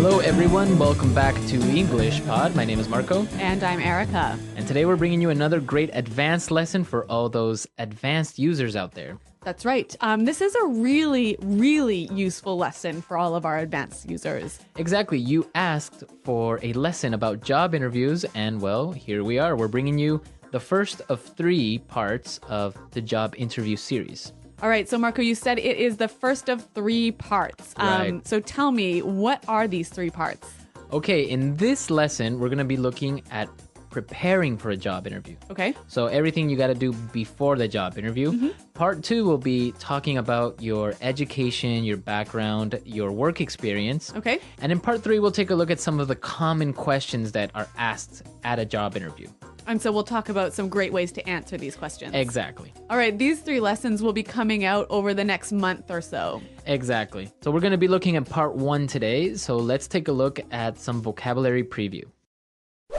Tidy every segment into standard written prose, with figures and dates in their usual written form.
Hello everyone, welcome back to English Pod. My name is Marco. And I'm Erica. And today we're bringing you another great advanced lesson for all those advanced users out there. That's right. This is a really, really useful lesson for all of our advanced users. Exactly. You asked for a lesson about job interviews, and well, here we are. We're bringing you the first of 3 parts of the job interview series. All right, so Marco, you said it is the first of 3 parts. Right. So tell me, what are these 3 parts? Okay, in this lesson, we're going to be looking at preparing for a job interview. Okay. So everything you got to do before the job interview. Mm-hmm. Part 2 will be talking about your education, your background, your work experience. Okay. And in part 3, we'll take a look at some of the common questions that are asked at a job interview. And so we'll talk about some great ways to answer these questions. Exactly. All right, these 3 lessons will be coming out over the next month or so. Exactly. So we're going to be looking at part 1 today. So let's take a look at some vocabulary preview.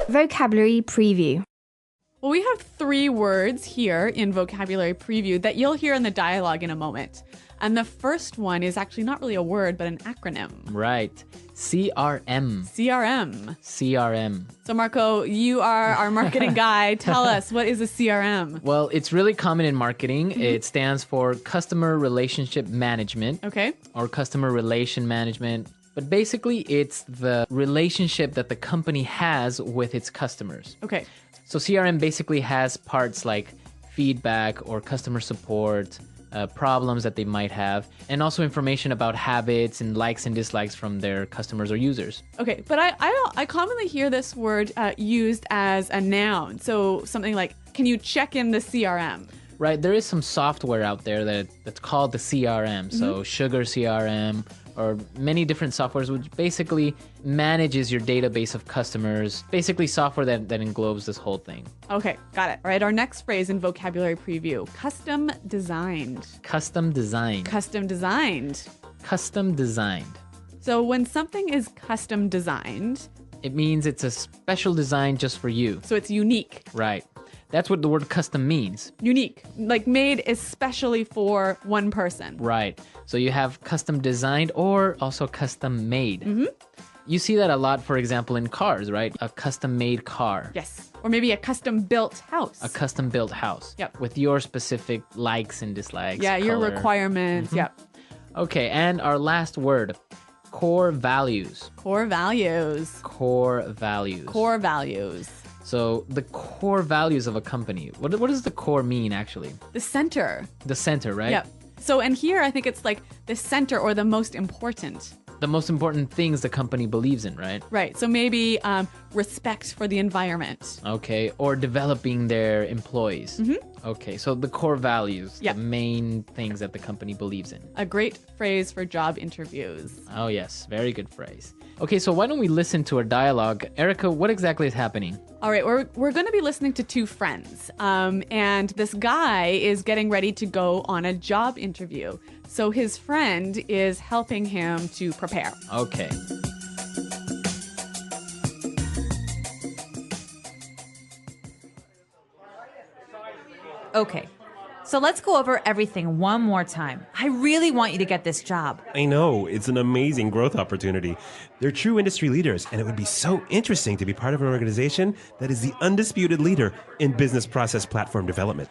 Vocabulary preview. Well, we have 3 words here in vocabulary preview that you'll hear in the dialogue in a moment. And the first one is actually not really a word, but an acronym. Right. CRM. CRM. CRM. So Marco, you are our marketing guy. Tell us, what is a CRM? Well, it's really common in marketing. It stands for Customer Relationship Management. Okay. Or Customer Relation Management. But basically, it's the relationship that the company has with its customers. Okay. So CRM basically has parts like feedback or customer support, problems that they might have, and also information about habits and likes and dislikes from their customers or users. Okay, but I commonly hear this word used as a noun. So something like, can you check in the CRM? Right, there is some software out there that's called the CRM. So Sugar CRM, or many different softwares, which basically manages your database of customers. Basically software that englobes this whole thing. Okay, got it. All right, our next phrase in vocabulary preview, custom designed. Custom designed. Custom designed. Custom designed. So when something is custom designed, it means it's a special design just for you. So it's unique. Right. That's what the word custom means. Unique, like made especially for one person. Right. So you have custom designed or also custom made. You see that a lot, for example, in cars, right? A custom made car. Yes. Or maybe a custom built house. A custom built house. Yep. With your specific likes and dislikes. Yeah, your color. requirements. Yep. Okay, and our last word, core values. Core values. Core values. Core values. So the core values of a company. What does the core mean, actually? The center. The center, right? Yep. So, and here I think it's like the center or the most important. The most important things the company believes in, right? Right. So maybe respect for the environment. Okay. Or developing their employees. Okay. So the core values, Yep. the main things that the company believes in. A great phrase for job interviews. Oh, yes. Very good phrase. Okay. So why don't we listen to our dialogue? Erica, what exactly is happening? All right, we're going to be listening to 2 friends, and this guy is getting ready to go on a job interview. So his friend is helping him to prepare. Okay. Okay, so let's go over everything one more time. I really want you to get this job. I know, it's an amazing growth opportunity. They're true industry leaders, and it would be so interesting to be part of an organization that is the undisputed leader in business process platform development.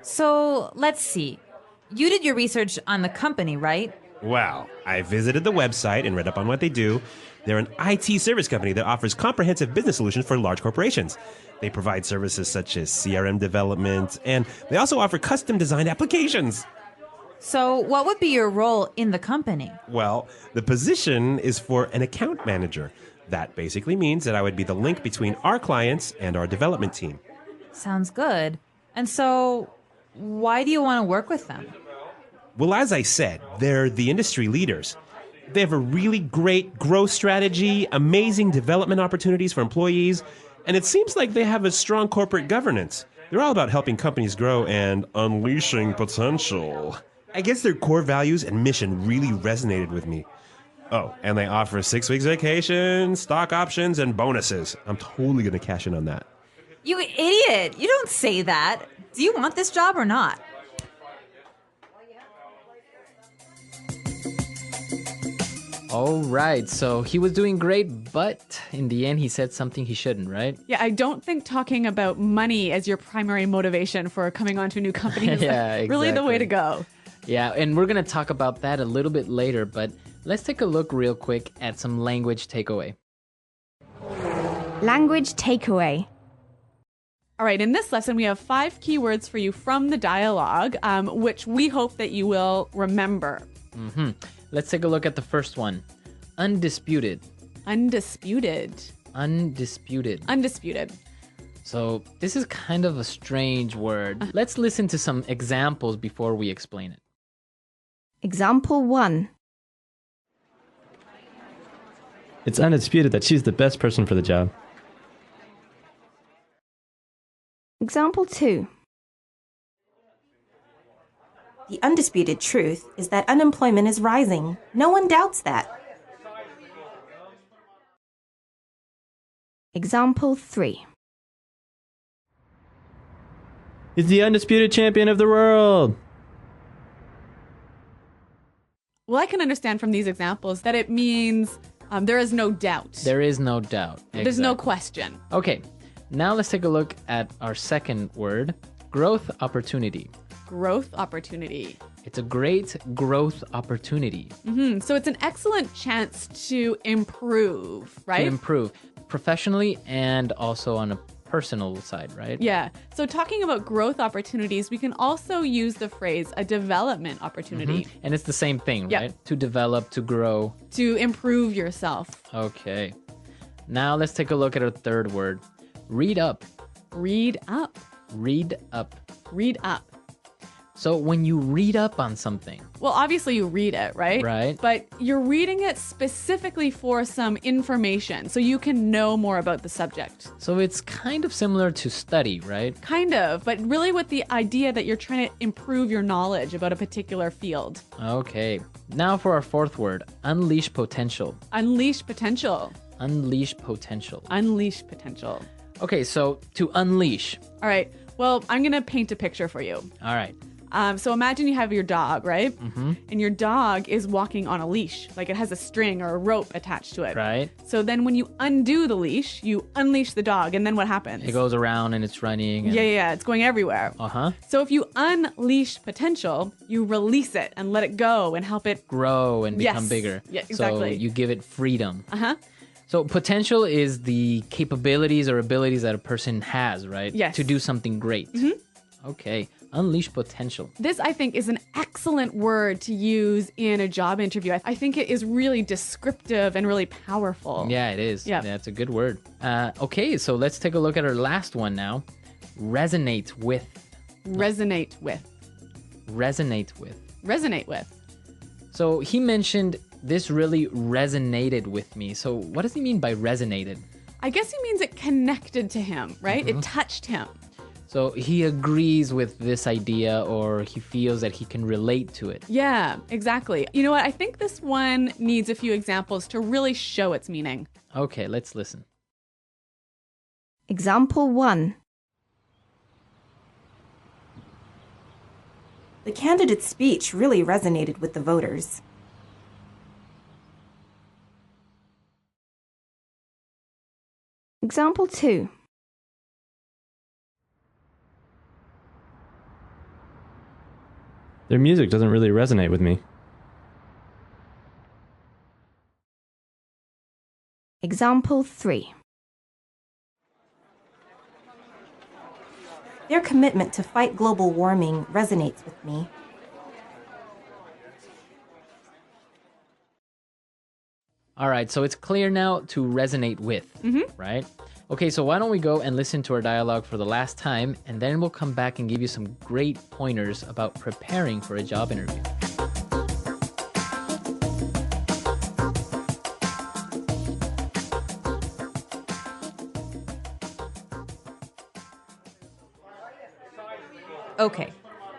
So let's see. You did your research on the company, right? Wow, I visited the website and read up on what they do. They're an IT service company that offers comprehensive business solutions for large corporations. They provide services such as CRM development, and they also offer custom designed applications. So what would be your role in the company? Well, the position is for an account manager. That basically means that I would be the link between our clients and our development team. Sounds good. And so why do you want to work with them? Well, as I said, they're the industry leaders. They have a really great growth strategy, amazing development opportunities for employees, and it seems like they have a strong corporate governance. They're all about helping companies grow and unleashing potential. I guess their core values and mission really resonated with me. Oh, and they offer 6 weeks vacation, stock options, and bonuses. I'm totally going to cash in on that. You idiot! You don't say that. Do you want this job or not? All right, so he was doing great, but in the end, he said something he shouldn't, right? Yeah, I don't think talking about money as your primary motivation for coming onto a new company is Yeah, really the way exactly. to go. Yeah, and we're going to talk about that a little bit later, but let's take a look real quick at some language takeaway. Language takeaway. All right, in this lesson, we have 5 keywords for you from the dialogue, which we hope that you will remember. Let's take a look at the first one. Undisputed. Undisputed. Undisputed. Undisputed. So this is kind of a strange word. Let's listen to some examples before we explain it. Example 1. It's undisputed that she's the best person for the job. Example 2. The undisputed truth is that unemployment is rising. No one doubts that. Example 3. He's the undisputed champion of the world. Well, I can understand from these examples that it means there is no doubt. There is no doubt. There's no Exactly. question. Okay, now let's take a look at our second word, growth opportunity. Growth opportunity. It's a great growth opportunity So it's an excellent chance to improve, right? to improve professionally and also on a personal side, right? Yeah. So talking about growth opportunities, we can also use the phrase a development opportunity And it's the same thing, Yep. right? To develop, to grow. to improve yourself. Okay. Now let's take a look at our third word, read up. Read up. Read up. Read up. So when you read up on something, Well, obviously you read it, right? Right. But you're reading it specifically for some information so you can know more about the subject. so it's kind of similar to study, right? Kind of, but really with the idea that you're trying to improve your knowledge about a particular field. Okay. Now for our fourth word, unleash potential. Unleash potential. Unleash potential. Unleash potential. Okay, so to unleash. All right. Well, I'm going to paint a picture for you. All right. So imagine you have your dog, right? Mm-hmm. And your dog is walking on a leash, like it has a string or a rope attached to it. Right. So then when you undo the leash, you unleash the dog, and then what happens? It goes around and it's running. And... Yeah, it's going everywhere. Uh-huh. So if you unleash potential, you release it and let it go and help it. Grow and become Yes. bigger. Yeah, exactly. So you give it freedom. Uh-huh. So potential is the capabilities or abilities that a person has, right? Yes. To do something great. Mm-hmm. Okay. Unleash potential. This, I think, is an excellent word to use in a job interview. I think it is really descriptive and really powerful. Yeah, it is. Yeah. It's a good word. Okay, so let's take a look at our last one now. Resonate with. Resonate with. Resonate with. Resonate with. So he mentioned this really resonated with me. So what does he mean by resonated? I guess he means it connected to him, right? Mm-hmm. It touched him. So he agrees with this idea or he feels that he can relate to it. Yeah, exactly. You know what? I think this one needs a few examples to really show its meaning. Okay, let's listen. Example 1. The candidate's speech really resonated with the voters. Example 2. Their music doesn't really resonate with me. Example 3. Their commitment to fight global warming resonates with me. All right, so it's clear now to resonate with, right? Okay, so why don't we go and listen to our dialogue for the last time, and then we'll come back and give you some great pointers about preparing for a job interview. Okay.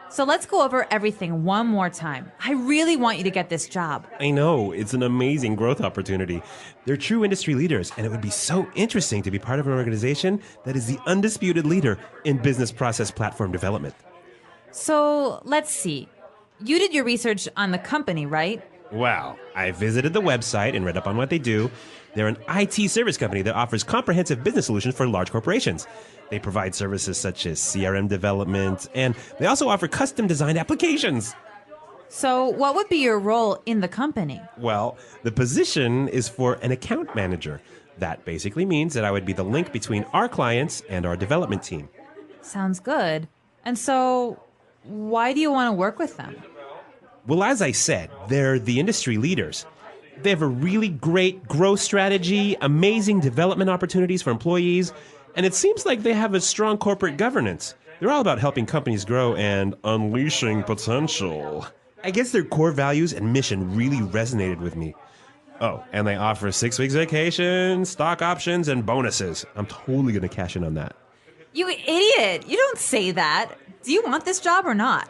So let's go over everything one more time. I really want you to get this job. I know, it's an amazing growth opportunity. They're true industry leaders, and it would be so interesting to be part of an organization that is the undisputed leader in business process platform development. So let's see. You did your research on the company, right? Well, I visited the website and read up on what they do. They're an IT service company that offers comprehensive business solutions for large corporations. They provide services such as CRM development, and they also offer custom designed applications. So, what would be your role in the company? Well, the position is for an account manager. That basically means that I would be the link between our clients and our development team. Sounds good. And so, why do you want to work with them? Well, as I said, they're the industry leaders. They have a really great growth strategy, amazing development opportunities for employees, and it seems like they have a strong corporate governance. They're all about helping companies grow and unleashing potential. I guess their core values and mission really resonated with me. Oh, and they offer 6 weeks vacation, stock options, and bonuses. I'm totally going to cash in on that. You idiot! You don't say that. Do you want this job or not?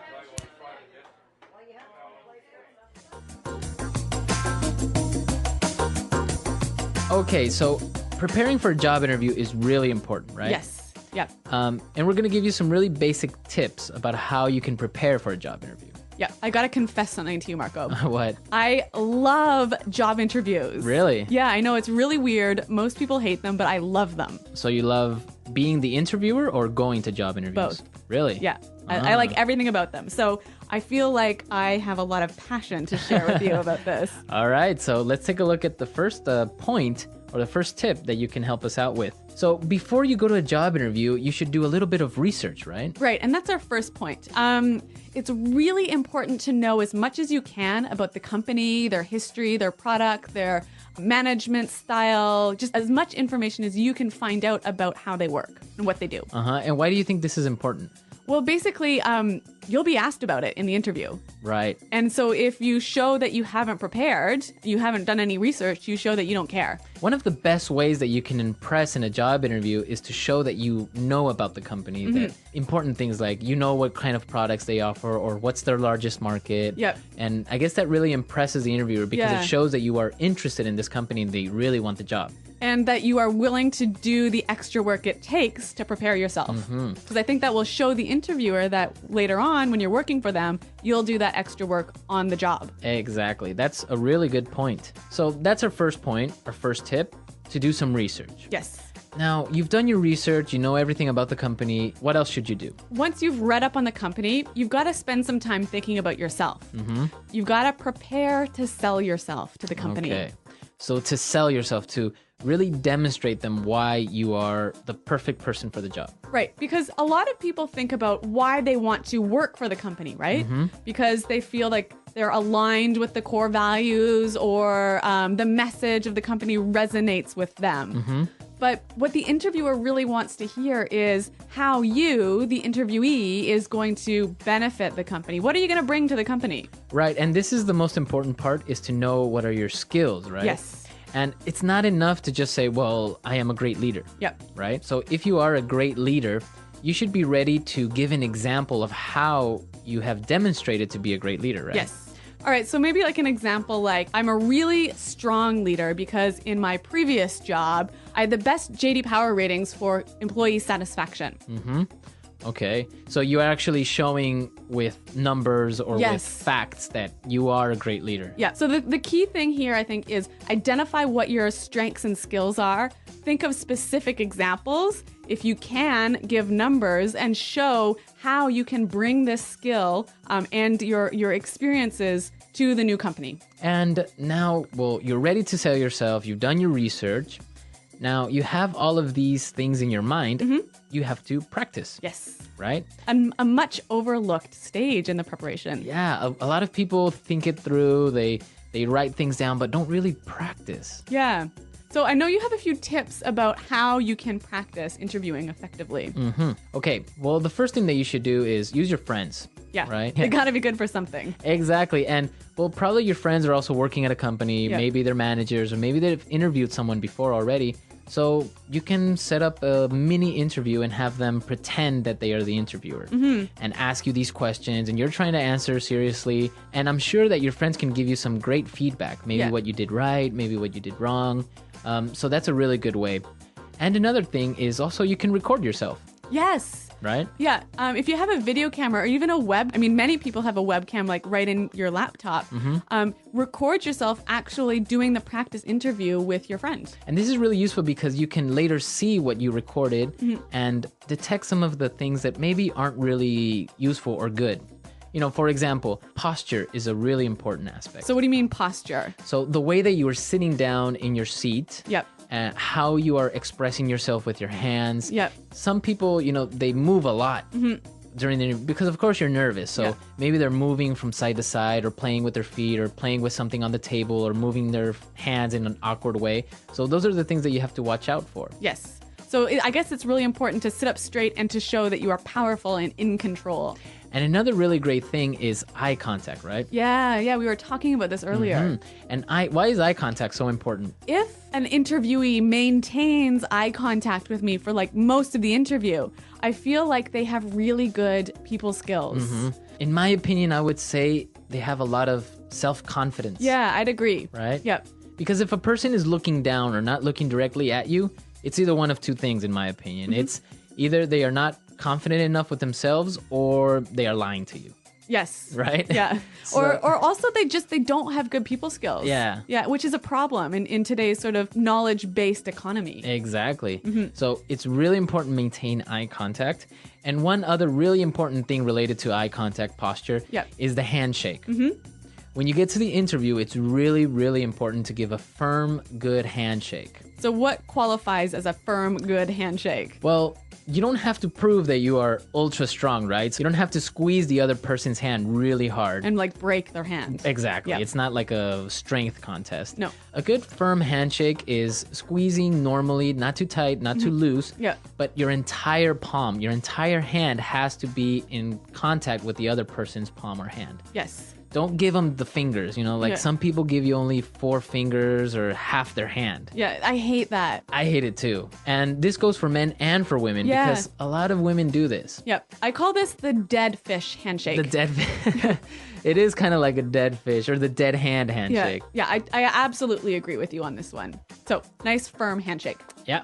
Okay, so preparing for a job interview is really important, right? Yes. Yep. And we're going to give you some really basic tips about how you can prepare for a job interview. Yep. I got to confess something to you, Marco. What? I love job interviews. Really? Yeah, I know it's really weird. Most people hate them, but I love them. So you love being the interviewer or going to job interviews? Both. Really? Yeah. I like everything about them. So I feel like I have a lot of passion to share with you about this. All right, so let's take a look at the first point or the first tip that you can help us out with. So before you go to a job interview, you should do a little bit of research, right? Right, and that's our first point. It's really important to know as much as you can about the company, their history, their product, their management style, just as much information as you can find out about how they work and what they do. And why do you think this is important? Well, basically, you'll be asked about it in the interview. Right. And so if you show that you haven't prepared, you haven't done any research, you show that you don't care. One of the best ways that you can impress in a job interview is to show that you know about the company, that important things like you know what kind of products they offer or what's their largest market. Yep. And I guess that really impresses the interviewer because Yeah. it shows that you are interested in this company and they really want the job. And that you are willing to do the extra work it takes to prepare yourself. Because I think that will show the interviewer that later on, when you're working for them, you'll do that extra work on the job. Exactly. That's a really good point. So that's our first point, our first tip, to do some research. Yes. Now, you've done your research, you know everything about the company. What else should you do? Once you've read up on the company, you've got to spend some time thinking about yourself. You've got to prepare to sell yourself to the company. Okay. So to sell yourself, to really demonstrate them why you are the perfect person for the job. Right, because a lot of people think about why they want to work for the company, right? Because they feel like they're aligned with the core values or the message of the company resonates with them. But what the interviewer really wants to hear is how you, the interviewee, is going to benefit the company. What are you going to bring to the company? Right, and this is the most important part, is to know what are your skills, right? Yes. And it's not enough to just say, well, I am a great leader. Yep. Right? So if you are a great leader, you should be ready to give an example of how you have demonstrated to be a great leader, right? Yes. All right, so maybe like an example, like I'm a really strong leader because in my previous job, I had the best JD Power ratings for employee satisfaction. Okay. So you're actually showing with numbers or with Yes. facts that you are a great leader. Yeah, so the key thing here, I think, is identify what your strengths and skills are. Think of specific examples. If you can, give numbers and show how you can bring this skill and your experiences to the new company. And now, well, you're ready to sell yourself. You've done your research. Now you have all of these things in your mind. You have to practice. Yes. Right? A much overlooked stage in the preparation. Yeah, a lot of people think it through. They write things down, but don't really practice. Yeah. So I know you have a few tips about how you can practice interviewing effectively. Okay, well, the first thing that you should do is use your friends. Yeah. Right? They gotta be good for something. Exactly. And, well, probably your friends are also working at a company. Yeah. Maybe they're managers, or maybe they've interviewed someone before already. So you can set up a mini interview and have them pretend that they are the interviewer and ask you these questions, and you're trying to answer seriously. And I'm sure that your friends can give you some great feedback, maybe Yeah. what you did right, maybe what you did wrong. So that's a really good way. And another thing is also you can record yourself. Yes. right? Yeah. If you have a video camera or even a many people have a webcam like right in your laptop. Record yourself actually doing the practice interview with your friend. And this is really useful because you can later see what you recorded and detect some of the things that maybe aren't really useful or good. You know, for example, posture is a really important aspect. So what do you mean posture? So the way that you are sitting down in your seat, Yep. how you are expressing yourself with your hands. Yep. Some people, they move a lot during the interview because, of course, you're nervous. So maybe they're moving from side to side or playing with their feet or playing with something on the table or moving their hands in an awkward way. So those are the things that you have to watch out for. Yes. So I guess it's really important to sit up straight and to show that you are powerful and in control. And another really great thing is eye contact, right? Yeah, we were talking about this earlier. And why is eye contact so important? If an interviewee maintains eye contact with me for like most of the interview, I feel like they have really good people skills. In my opinion, I would say they have a lot of self-confidence. Yeah, I'd agree. Right? Yep. Because if a person is looking down or not looking directly at you, it's either one of two things, in my opinion. It's either they are not confident enough with themselves or they are lying to you. Yes. Right? Yeah. Or also they don't have good people skills. Yeah. Yeah, which is a problem in today's sort of knowledge-based economy. Exactly. So it's really important to maintain eye contact. And one other really important thing related to eye contact posture is the handshake. When you get to the interview, it's really, really important to give a firm, good handshake. So what qualifies as a firm, good handshake? Well, you don't have to prove that you are ultra strong, right? So you don't have to squeeze the other person's hand really hard. And like break their hand. Exactly. Yeah. It's not like a strength contest. No. A good firm handshake is squeezing normally, not too tight, not too loose. Yeah. But your entire palm, your entire hand has to be in contact with the other person's palm or hand. Yes. Don't give them the fingers, some people give you only 4 fingers or half their hand. Yeah, I hate that. I hate it too. And this goes for men and for women because a lot of women do this. Yep. I call this the dead fish handshake. The dead fish. It is kind of like a dead fish or the dead hand handshake. Yeah, I absolutely agree with you on this one. So, nice firm handshake. Yeah.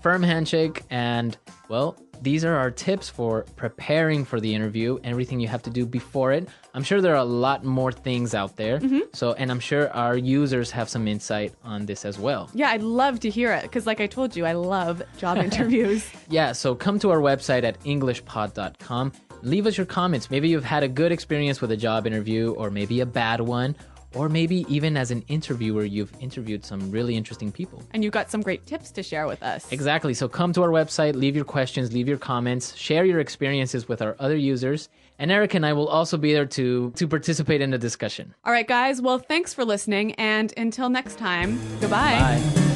Firm handshake. And, well, these are our tips for preparing for the interview, everything you have to do before it. I'm sure there are a lot more things out there. And I'm sure our users have some insight on this as well. Yeah, I'd love to hear it because like I told you, I love job interviews. Yeah, so come to our website at englishpod.com. Leave us your comments. Maybe you've had a good experience with a job interview or maybe a bad one. Or maybe even as an interviewer, you've interviewed some really interesting people. And you've got some great tips to share with us. Exactly. So come to our website, leave your questions, leave your comments, share your experiences with our other users. And Eric and I will also be there to participate in the discussion. All right, guys. Well, thanks for listening. And until next time, goodbye. Bye.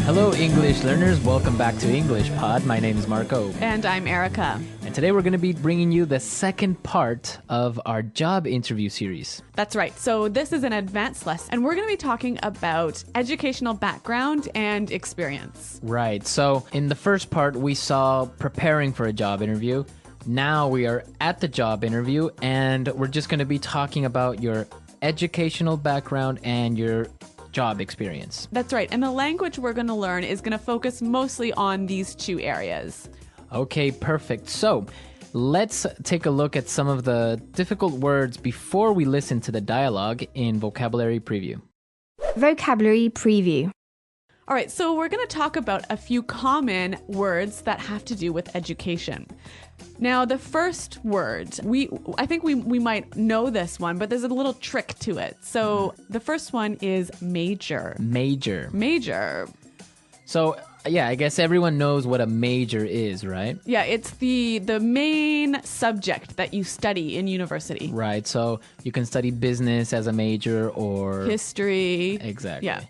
Hello, English learners. Welcome back to English Pod. My name is Marco. And I'm Erica. And today we're going to be bringing you the second part of our job interview series. That's right. So this is an advanced lesson, and we're going to be talking about educational background and experience. Right. So in the first part, we saw preparing for a job interview. Now we are at the job interview, and we're just going to be talking about your educational background and your job experience. That's right. And the language we're going to learn is going to focus mostly on these two areas. Okay, perfect. So let's take a look at some of the difficult words before we listen to the dialogue in Vocabulary Preview. Vocabulary Preview. All right, so we're going to talk about a few common words that have to do with education. Now, the first word, I think we might know this one, but there's a little trick to it. So the first one is major. Major. Major. So, yeah, I guess everyone knows what a major is, right? Yeah, it's the main subject that you study in university. Right, so you can study business as a major or... history. Exactly. Yeah.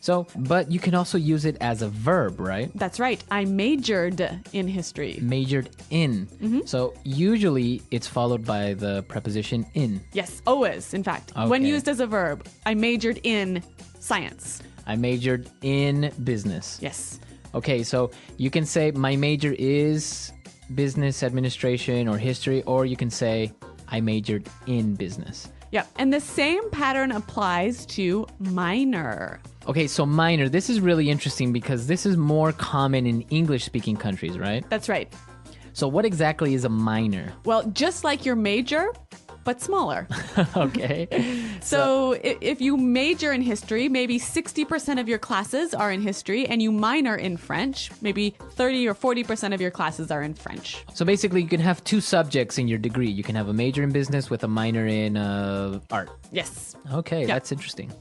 So, but you can also use it as a verb, right? That's right. I majored in history. Majored in. So usually it's followed by the preposition in. Yes, always, in fact. Okay. When used as a verb, I majored in science. I majored in business. Yes. Okay, so you can say my major is business administration or history, or you can say I majored in business. Yep. And the same pattern applies to minor. Okay, so minor, this is really interesting because this is more common in English-speaking countries, right? That's right. So what exactly is a minor? Well, just like your major, but smaller. Okay. So if you major in history, maybe 60% of your classes are in history, and you minor in French, maybe 30 or 40% of your classes are in French. So basically, you can have two subjects in your degree. You can have a major in business with a minor in art. Yes. Okay, that's interesting.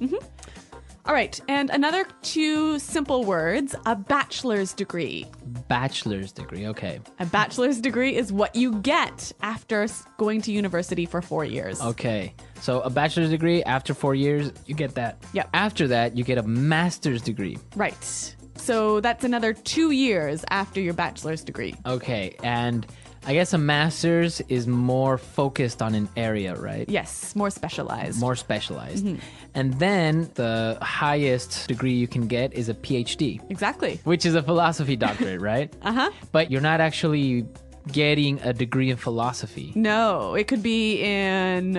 All right. And another two simple words, a bachelor's degree. Bachelor's degree, okay. A bachelor's degree is what you get after going to university for 4 years. Okay, so a bachelor's degree, after 4 years, you get that. Yep. After that, you get a master's degree. Right. So that's another 2 years after your bachelor's degree. Okay, and I guess a master's is more focused on an area, right? Yes, more specialized. More specialized. And then the highest degree you can get is a PhD, Exactly. which is a philosophy doctorate, right? Uh-huh. But you're not actually getting a degree in philosophy. No, it could be in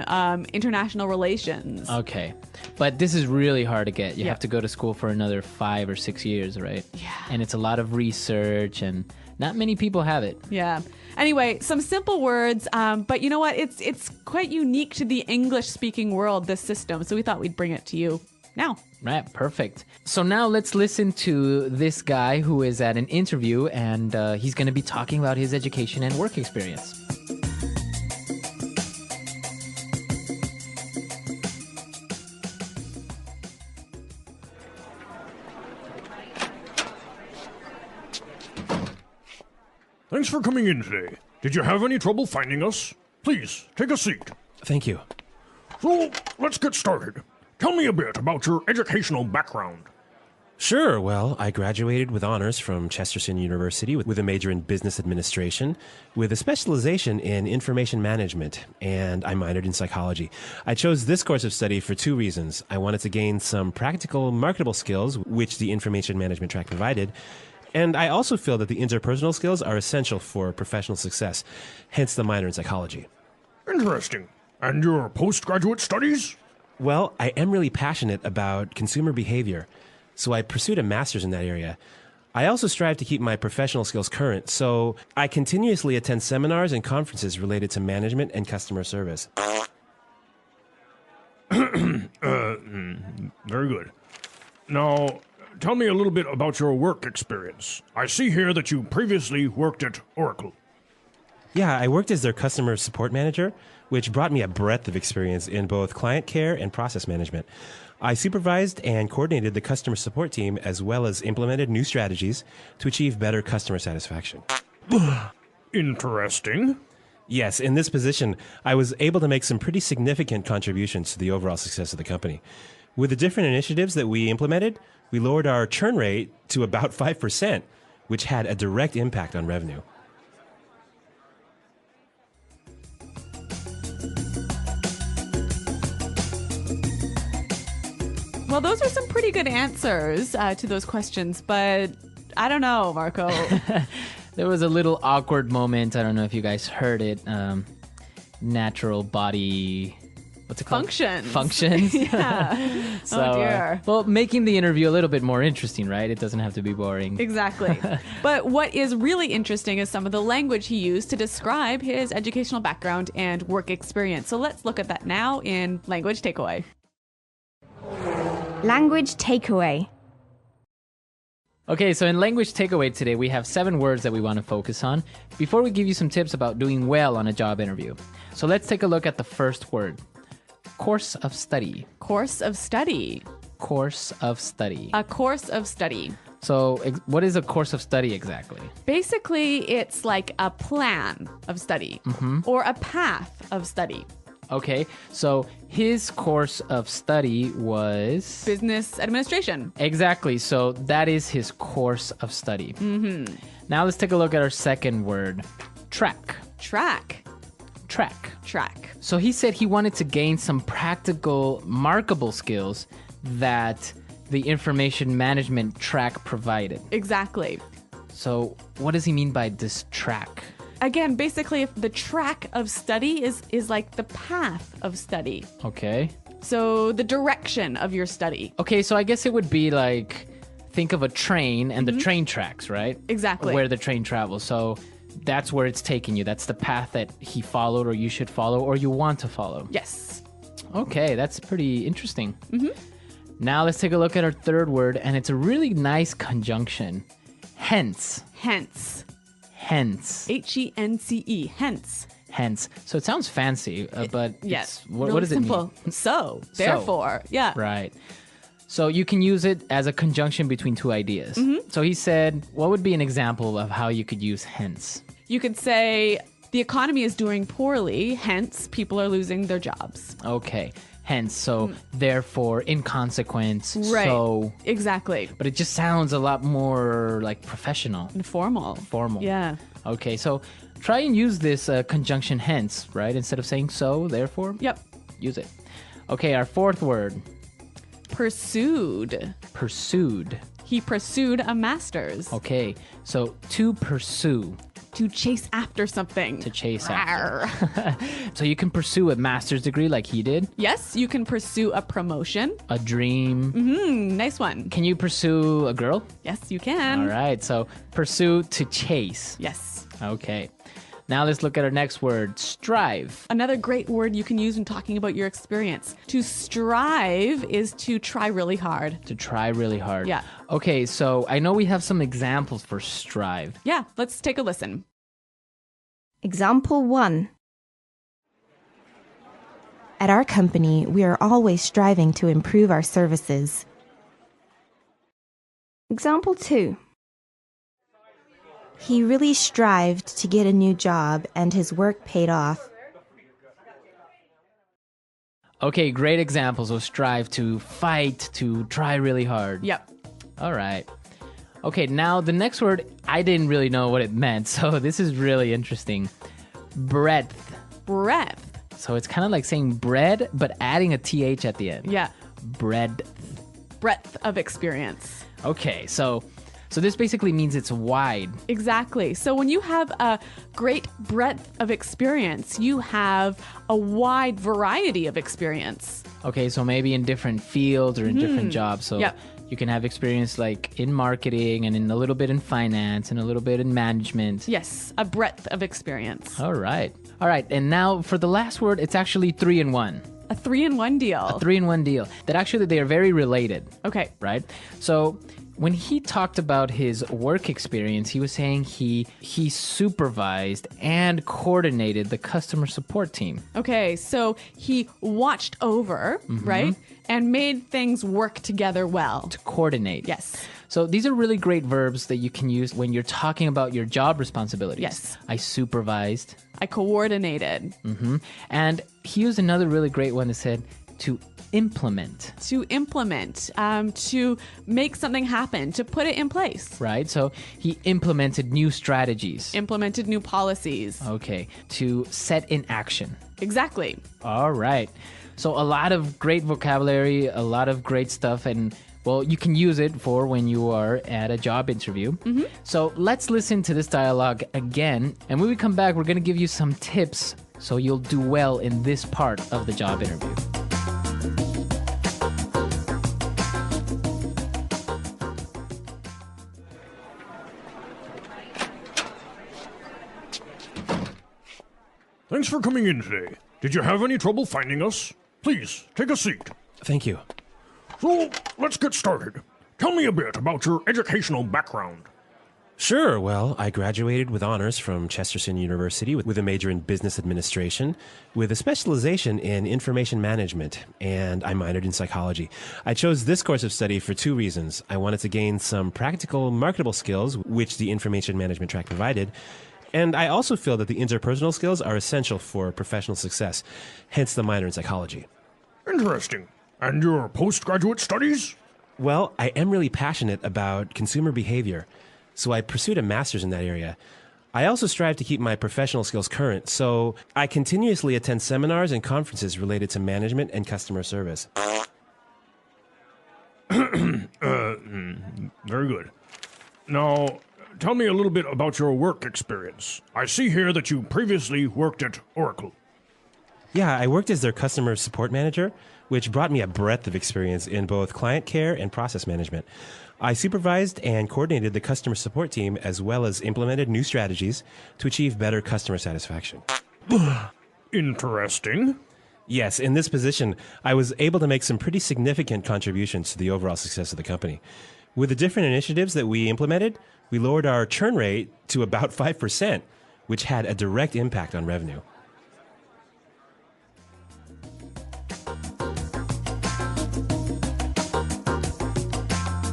international relations. Okay. But this is really hard to get. You Yeah. have to go to school for another 5 or 6 years, right? Yeah. And it's a lot of research, and not many people have it. Yeah. Anyway, some simple words, but you know what? It's quite unique to the English-speaking world, this system. So we thought we'd bring it to you now. Right, perfect. So now let's listen to this guy who is at an interview, and he's going to be talking about his education and work experience. Thanks for coming in today. Did you have any trouble finding us? Please, take a seat. Thank you. So, let's get started. Tell me a bit about your educational background. Sure. Well, I graduated with honors from Chesterton University with a major in business administration, with a specialization in information management, and I minored in psychology. I chose this course of study for two reasons. I wanted to gain some practical, marketable skills, which the information management track provided, and I also feel that the interpersonal skills are essential for professional success, hence the minor in psychology. Interesting. And your postgraduate studies? Well, I am really passionate about consumer behavior, so I pursued a master's in that area. I also strive to keep my professional skills current, so I continuously attend seminars and conferences related to management and customer service. Very good. Now, tell me a little bit about your work experience. I see here that you previously worked at Oracle. Yeah, I worked as their customer support manager, which brought me a breadth of experience in both client care and process management. I supervised and coordinated the customer support team as well as implemented new strategies to achieve better customer satisfaction. Interesting. Yes, in this position, I was able to make some pretty significant contributions to the overall success of the company. With the different initiatives that we implemented, we lowered our churn rate to about 5%, which had a direct impact on revenue. Well, those are some pretty good answers to those questions, but I don't know, Marco. There was a little awkward moment. I don't know if you guys heard it. Natural body... What's it called? Functions. Yeah. So, oh, dear. Well, making the interview a little bit more interesting, right? It doesn't have to be boring. Exactly. But what is really interesting is some of the language he used to describe his educational background and work experience. So let's look at that now in Language Takeaway. Language takeaway. Okay, so in Language Takeaway today, we have 7 words that we want to focus on before we give you some tips about doing well on a job interview. So let's take a look at the first word. Course of study. Course of study. Course of study. A course of study. So what is a course of study exactly? Basically, it's like a plan of study or a path of study. Okay, so his course of study was... Business administration. Exactly, so that is his course of study. Now let's take a look at our second word. Track. Track. Track. Track. So he said he wanted to gain some practical, markable skills that the information management track provided. Exactly. So what does he mean by this track? again, basically, if the track of study is like the path of study. Okay. So the direction of your study. Okay, so I guess it would be like, think of a train and the train tracks, right? Exactly. Where the train travels. So that's where it's taking you. That's the path that he followed or you should follow or you want to follow. Yes. Okay, that's pretty interesting. Now let's take a look at our third word, and it's a really nice conjunction. Hence. Hence. Hence. Hence. Hence. Hence. So it sounds fancy, but Yes. what Really does it simple. mean? So, therefore. Yeah. Right. So you can use it as a conjunction between two ideas. So he said, what would be an example of how you could use hence? You could say the economy is doing poorly, hence people are losing their jobs. Okay. Hence. So therefore, in consequence. Right. So. Exactly. But it just sounds a lot more like professional. Formal. Formal. Yeah. Okay. So try and use this conjunction hence, right? Instead of saying so, therefore. Yep. Use it. Okay. Our fourth word. Pursued. Pursued. He pursued a master's. Okay. So to pursue. To chase after something. To chase Rawr. after. So you can pursue a master's degree like he did. Yes, you can pursue a promotion. A dream. Nice one. Can you pursue a girl? Yes, you can. All right. So pursue to chase. Yes. Okay. Now let's look at our next word, strive. Another great word you can use when talking about your experience. To strive is to try really hard. To try really hard. Yeah. Okay, so I know we have some examples for strive. Yeah, let's take a listen. Example 1. At our company, we are always striving to improve our services. Example 2. He really strived to get a new job, and his work paid off. Okay, great examples of strive, to fight, to try really hard. Yep. All right. Okay, now the next word, I didn't really know what it meant, so this is really interesting. Breadth. Breadth. So it's kind of like saying bread, but adding a TH at the end. Yeah. Breadth. Breadth of experience. Okay, so this basically means it's wide. Exactly. So when you have a great breadth of experience, you have a wide variety of experience. Okay, so maybe in different fields or in different jobs. So Yep. you can have experience like in marketing and in a little bit in finance and a little bit in management. Yes, a breadth of experience. All right. All right. And now for the last word, it's actually 3-in-1. A 3-in-1 deal. A 3-in-1 deal. That actually they are very related. Okay. Right? So when he talked about his work experience, he was saying he supervised and coordinated the customer support team. Okay, so he watched over, right? And made things work together well. To coordinate. Yes. So these are really great verbs that you can use when you're talking about your job responsibilities. Yes. I supervised. I coordinated. And he used another really great one that said to implement. To implement, to make something happen, to put it in place. Right? So he implemented new strategies. Implemented new policies. Okay. To set in action. Exactly. All right. So a lot of great vocabulary, a lot of great stuff, and well, you can use it for when you are at a job interview. So let's listen to this dialogue again. And when we come back, we're going to give you some tips so you'll do well in this part of the job interview. Thanks for coming in today. Did you have any trouble finding us? Please, take a seat. Thank you. So, let's get started. Tell me a bit about your educational background. Sure. Well, I graduated with honors from Chesterton University with a major in business administration, with a specialization in information management, and I minored in psychology. I chose this course of study for two reasons. I wanted to gain some practical, marketable skills, which the information management track provided, and I also feel that the interpersonal skills are essential for professional success, hence the minor in psychology. Interesting. And your postgraduate studies? Well, I am really passionate about consumer behavior, so I pursued a master's in that area. I also strive to keep my professional skills current, so I continuously attend seminars and conferences related to management and customer service. Very good. Now, tell me a little bit about your work experience. I see here that you previously worked at Oracle. Yeah, I worked as their customer support manager, which brought me a breadth of experience in both client care and process management. I supervised and coordinated the customer support team as well as implemented new strategies to achieve better customer satisfaction. Interesting. Yes, in this position, I was able to make some pretty significant contributions to the overall success of the company. With the different initiatives that we implemented, we lowered our churn rate to about 5%, which had a direct impact on revenue.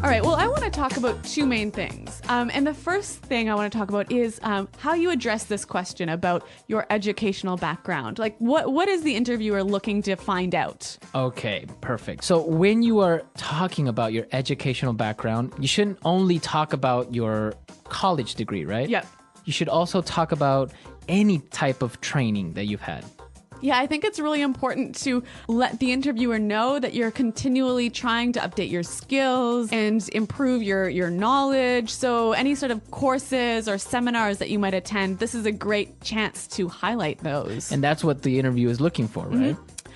All right, well, I want to talk about two main things. And the first thing I want to talk about is how you address this question about your educational background. Like, what is the interviewer looking to find out? Okay, perfect. So when you are talking about your educational background, you shouldn't only talk about your college degree, right? Yep. You should also talk about any type of training that you've had. Yeah, I think it's really important to let the interviewer know that you're continually trying to update your skills and improve your knowledge. So any sort of courses or seminars that you might attend, this is a great chance to highlight those. And that's what the interview is looking for, right?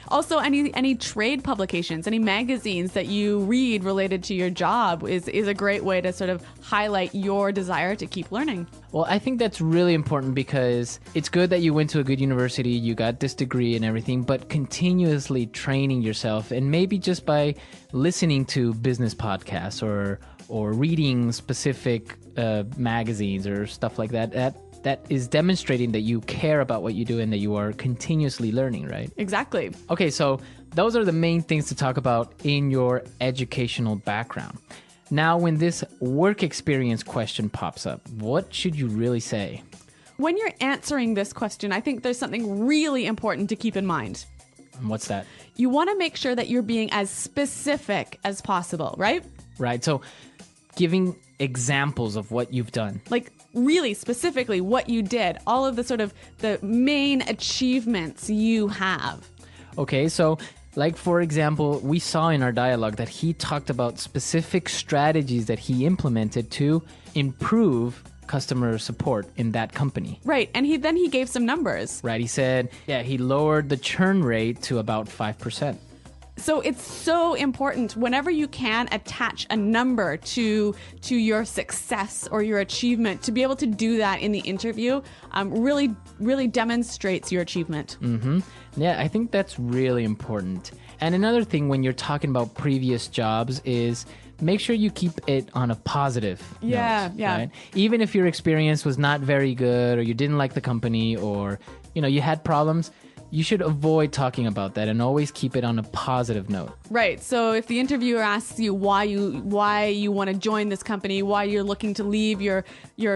Also, any trade publications, any magazines that you read related to your job is a great way to sort of highlight your desire to keep learning. Well, I think that's really important because it's good that you went to a good university, you got this degree and everything, but continuously training yourself, and maybe just by listening to business podcasts or reading specific magazines or stuff like that is demonstrating that you care about what you do and that you are continuously learning, right? Exactly. Okay, so those are the main things to talk about in your educational background. Now, when this work experience question pops up, what should you really say? When you're answering this question, I think there's something really important to keep in mind. What's that? You want to make sure that you're being as specific as possible, right? Right, so giving examples of what you've done. Like, really specifically what you did, all of the sort of the main achievements you have. Okay, so like for example, we saw in our dialogue that he talked about specific strategies that he implemented to improve customer support in that company. Right, and he gave some numbers. Right, he said, he lowered the churn rate to about 5%. So it's so important whenever you can attach a number to your success or your achievement, to be able to do that in the interview really demonstrates your achievement. Yeah, I think that's really important. And another thing when you're talking about previous jobs is make sure you keep it on a positive note. Right? Even if your experience was not very good or you didn't like the company or you had problems, you should avoid talking about that and always keep it on a positive note. Right. So if the interviewer asks you why you want to join this company, why you're looking to leave your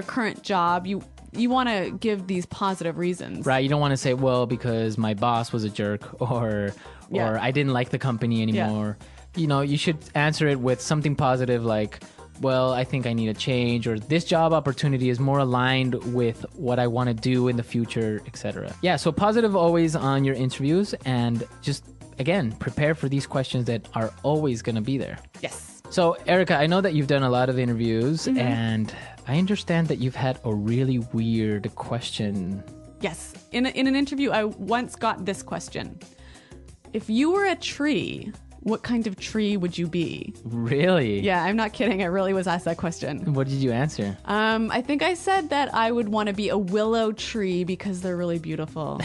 current job, you want to give these positive reasons. Right. You don't want to say, well, because my boss was a jerk or I didn't like the company anymore. Yeah. You should answer it with something positive like, well, I think I need a change, or this job opportunity is more aligned with what I want to do in the future, etc. Yeah, so positive always on your interviews, and just, again, prepare for these questions that are always going to be there. Yes. So, Erica, I know that you've done a lot of interviews, and I understand that you've had a really weird question. Yes. In an interview, I once got this question. If you were a tree, what kind of tree would you be? Really? Yeah, I'm not kidding. I really was asked that question. What did you answer? I think I said that I would want to be a willow tree because they're really beautiful.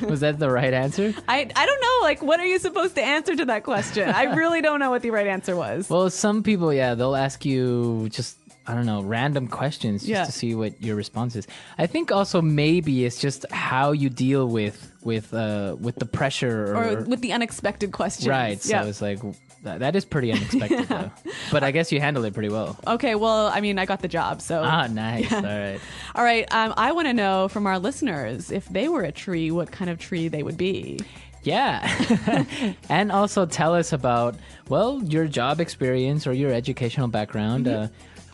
Was that the right answer? I don't know. Like, what are you supposed to answer to that question? I really don't know what the right answer was. Well, some people, they'll ask you just, I don't know, random questions just to see what your response is. I think also maybe it's just how you deal with the pressure or with the unexpected questions. Right. So it's like that is pretty unexpected though. But I guess you handled it pretty well. Okay. Well, I mean, I got the job, so. Nice. Yeah. All right. All right. I want to know from our listeners, if they were a tree, what kind of tree they would be. Yeah. And also tell us about, your job experience or your educational background.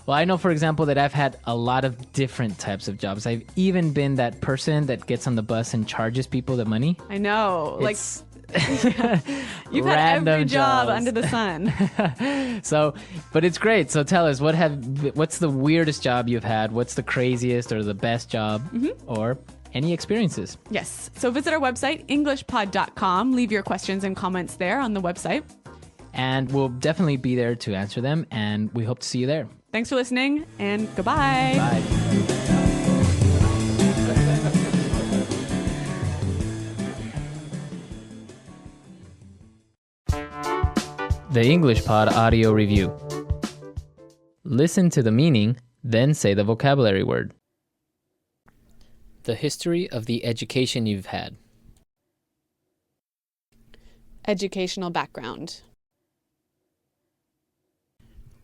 Well, I know, for example, that I've had a lot of different types of jobs. I've even been that person that gets on the bus and charges people the money. I know. You've had every job under the sun. So, but it's great. So tell us, what's the weirdest job you've had? What's the craziest or the best job? Or any experiences? Yes. So visit our website, englishpod.com. Leave your questions and comments there on the website. And we'll definitely be there to answer them. And we hope to see you there. Thanks for listening, and goodbye. Bye. The English Pod Audio Review. Listen to the meaning, then say the vocabulary word. The history of the education you've had. Educational background.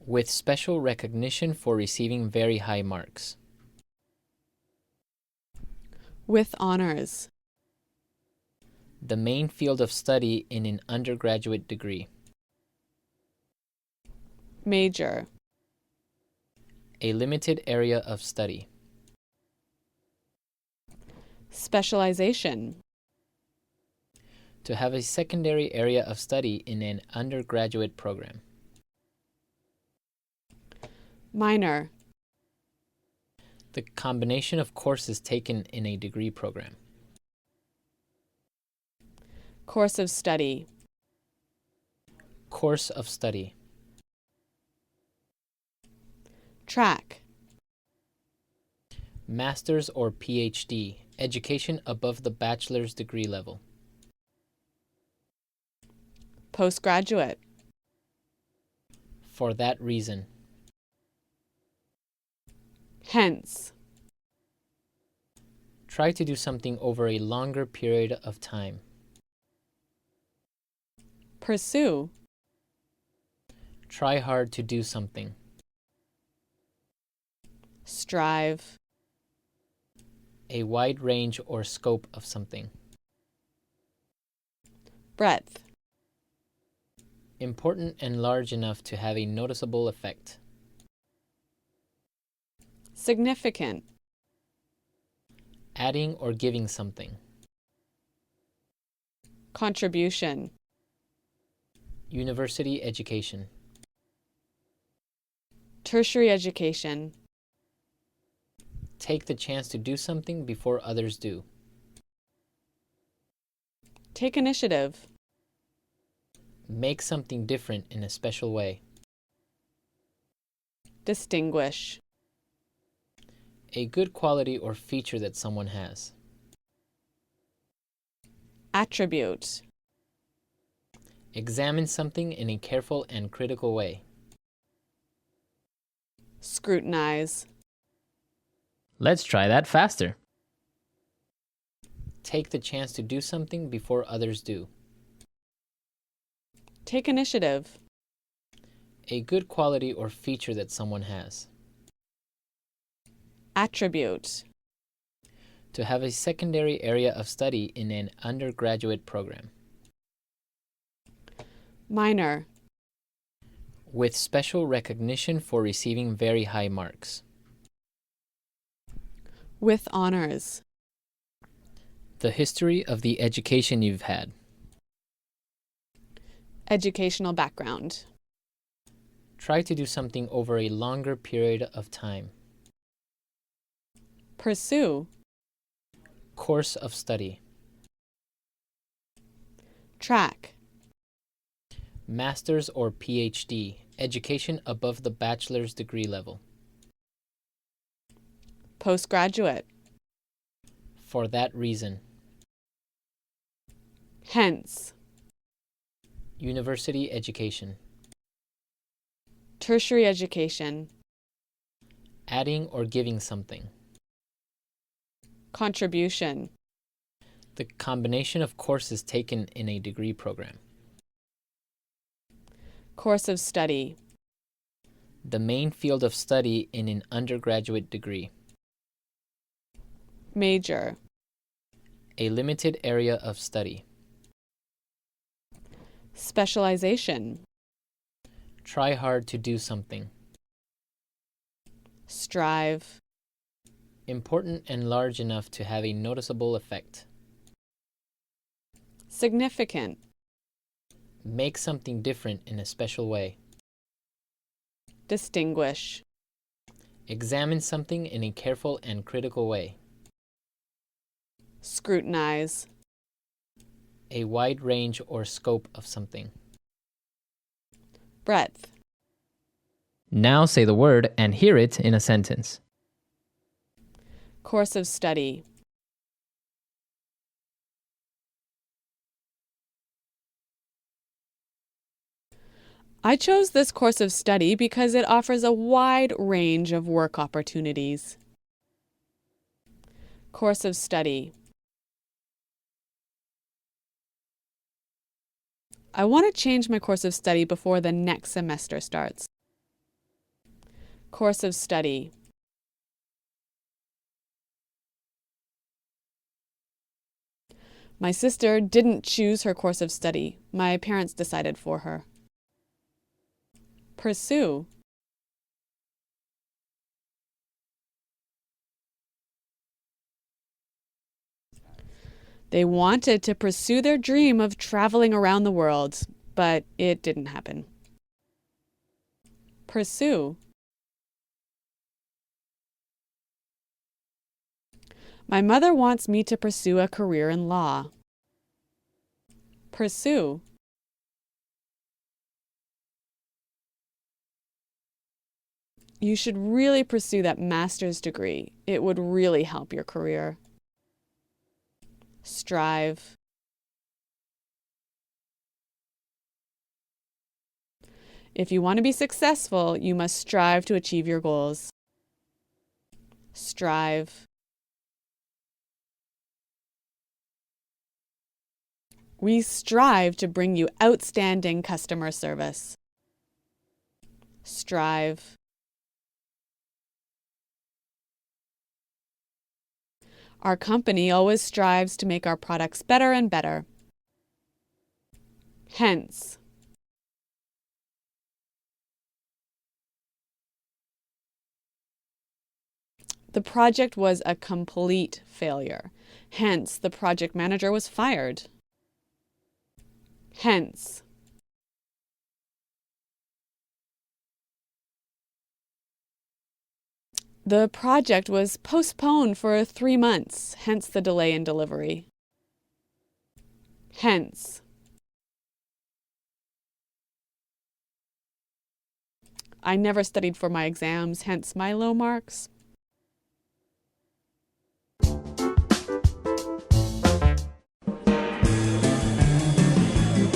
With special recognition for receiving very high marks. With honors. The main field of study in an undergraduate degree. Major. A limited area of study. Specialization. To have a secondary area of study in an undergraduate program. Minor. The combination of courses taken in a degree program. Course of study. Course of study. Track. Master's or PhD, education above the bachelor's degree level. Postgraduate. For that reason. Hence. Try to do something over a longer period of time. Pursue. Try hard to do something. Strive. A wide range or scope of something. Breadth. Important and large enough to have a noticeable effect. Significant. Adding or giving something. Contribution. University education. Tertiary education. Take the chance to do something before others do. Take initiative. Make something different in a special way. Distinguish. A good quality or feature that someone has. Attribute. Examine something in a careful and critical way. Scrutinize. Let's try that faster. Take the chance to do something before others do. Take initiative. A good quality or feature that someone has. Attribute. To have a secondary area of study in an undergraduate program. Minor. With special recognition for receiving very high marks. With honors. The history of the education you've had. Educational background. Try to do something over a longer period of time. Pursue. Course of study. Track. Master's or PhD, education above the bachelor's degree level. Postgraduate. For that reason. Hence. University education. Tertiary education. Adding or giving something. Contribution. The combination of courses taken in a degree program. Course of study. The main field of study in an undergraduate degree. Major. A limited area of study. Specialization. Try hard to do something. Strive. Important and large enough to have a noticeable effect. Significant. Make something different in a special way. Distinguish. Examine something in a careful and critical way. Scrutinize. A wide range or scope of something. Breadth. Now say the word and hear it in a sentence. Course of study. I chose this course of study because it offers a wide range of work opportunities. Course of study. I want to change my course of study before the next semester starts. Course of study. My sister didn't choose her course of study. My parents decided for her. Pursue. They wanted to pursue their dream of traveling around the world, but it didn't happen. Pursue. My mother wants me to pursue a career in law. Pursue. You should really pursue that master's degree. It would really help your career. Strive. If you want to be successful, you must strive to achieve your goals. Strive. We strive to bring you outstanding customer service. Strive. Our company always strives to make our products better and better. Hence. The project was a complete failure. Hence, the project manager was fired. Hence. The project was postponed for 3 months, hence the delay in delivery. Hence. I never studied for my exams, hence my low marks.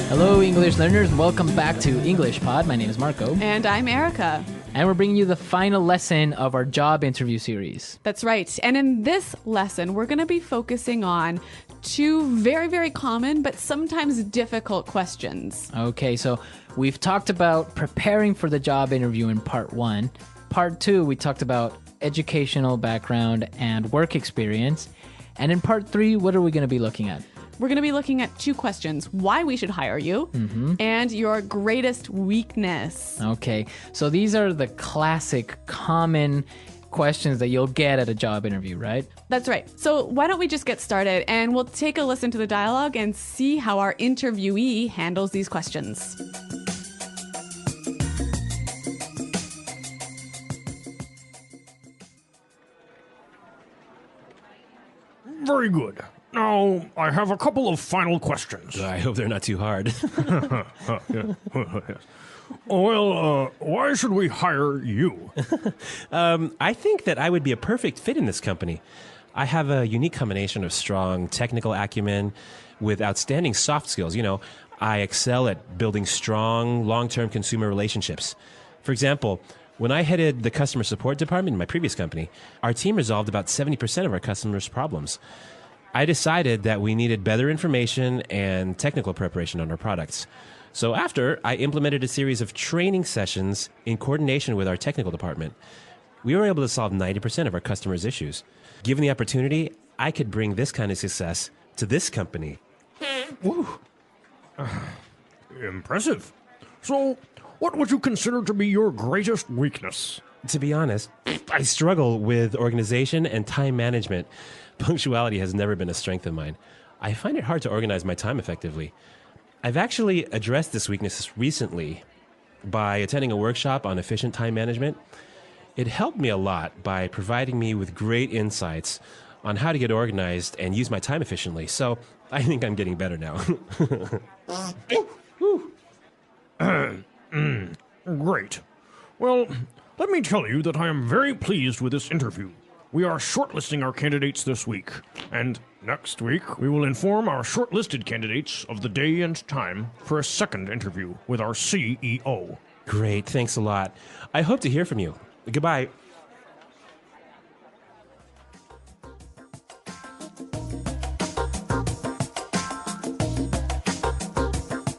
Hello, English learners. Welcome back to English Pod. My name is Marco. And I'm Erica. And we're bringing you the final lesson of our job interview series. That's right. And in this lesson, we're going to be focusing on 2 very, very common but sometimes difficult questions. Okay, so we've talked about preparing for the job interview in part 1. Part 2, we talked about educational background and work experience. And in part 3, what are we going to be looking at? We're going to be looking at 2 questions: why we should hire you and your greatest weakness. Okay, so these are the classic, common questions that you'll get at a job interview, right? That's right. So why don't we just get started and we'll take a listen to the dialogue and see how our interviewee handles these questions. Very good. Now, I have a couple of final questions. I hope they're not too hard. Well, why should we hire you? I think that I would be a perfect fit in this company. I have a unique combination of strong technical acumen with outstanding soft skills. You know, I excel at building strong, long-term consumer relationships. For example, when I headed the customer support department in my previous company, our team resolved about 70% of our customers' problems. I decided that we needed better information and technical preparation on our products. So after, I implemented a series of training sessions in coordination with our technical department. We were able to solve 90% of our customers' issues. Given the opportunity, I could bring this kind of success to this company. Woo. Impressive. So, what would you consider to be your greatest weakness? To be honest, I struggle with organization and time management. Punctuality has never been a strength of mine. I find it hard to organize my time effectively. I've actually addressed this weakness recently by attending a workshop on efficient time management. It helped me a lot by providing me with great insights on how to get organized and use my time efficiently. So I think I'm getting better now. Great. Well, let me tell you that I am very pleased with this interview. We are shortlisting our candidates this week, and next week we will inform our shortlisted candidates of the day and time for a second interview with our CEO. Great, thanks a lot. I hope to hear from you. Goodbye.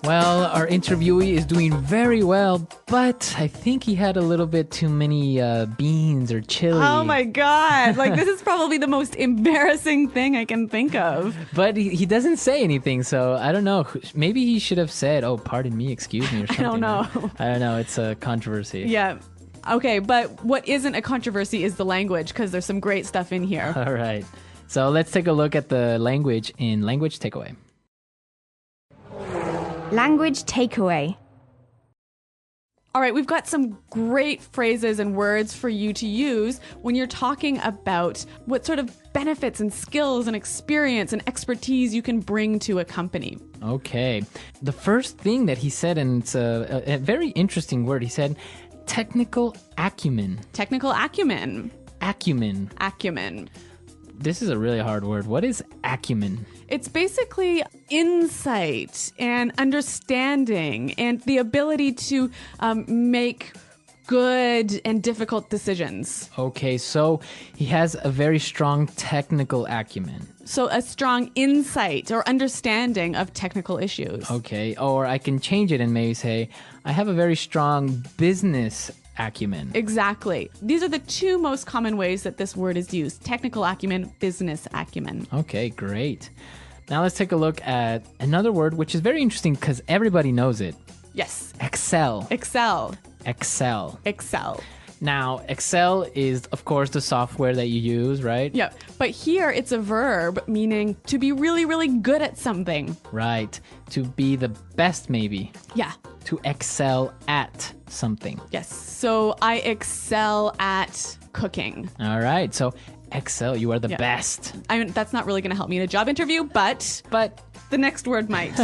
Well, our interviewee is doing very well, but I think he had a little bit too many beans or chili. Oh my God. Like, this is probably the most embarrassing thing I can think of. But he doesn't say anything, so I don't know. Maybe he should have said, "Oh, pardon me, excuse me," or something. I don't know. I don't know. It's a controversy. Yeah. Okay, but what isn't a controversy is the language, because there's some great stuff in here. All right. So let's take a look at the language in Language Takeaway. Language takeaway. All right, we've got some great phrases and words for you to use when you're talking about what sort of benefits and skills and experience and expertise you can bring to a company. Okay. The first thing that he said, and it's a very interesting word, he said technical acumen. Technical acumen. Acumen. Acumen. This is a really hard word. What is acumen? It's basically insight and understanding and the ability to make good and difficult decisions. Okay, so he has a very strong technical acumen. So a strong insight or understanding of technical issues. Okay, or I can change it and maybe say, I have a very strong business acumen. Exactly. These are the two most common ways that this word is used. Technical acumen, business acumen. Okay, great. Now let's take a look at another word, which is very interesting because everybody knows it. Yes. Excel. Excel. Excel. Excel. Now, Excel is, of course, the software that you use, right? Yeah. But here it's a verb meaning to be really, really good at something. Right. To be the best, maybe. Yeah. To excel at something. Yes. So I excel at cooking. All right. So excel, you are the best. I mean, that's not really going to help me in a job interview, but the next word might.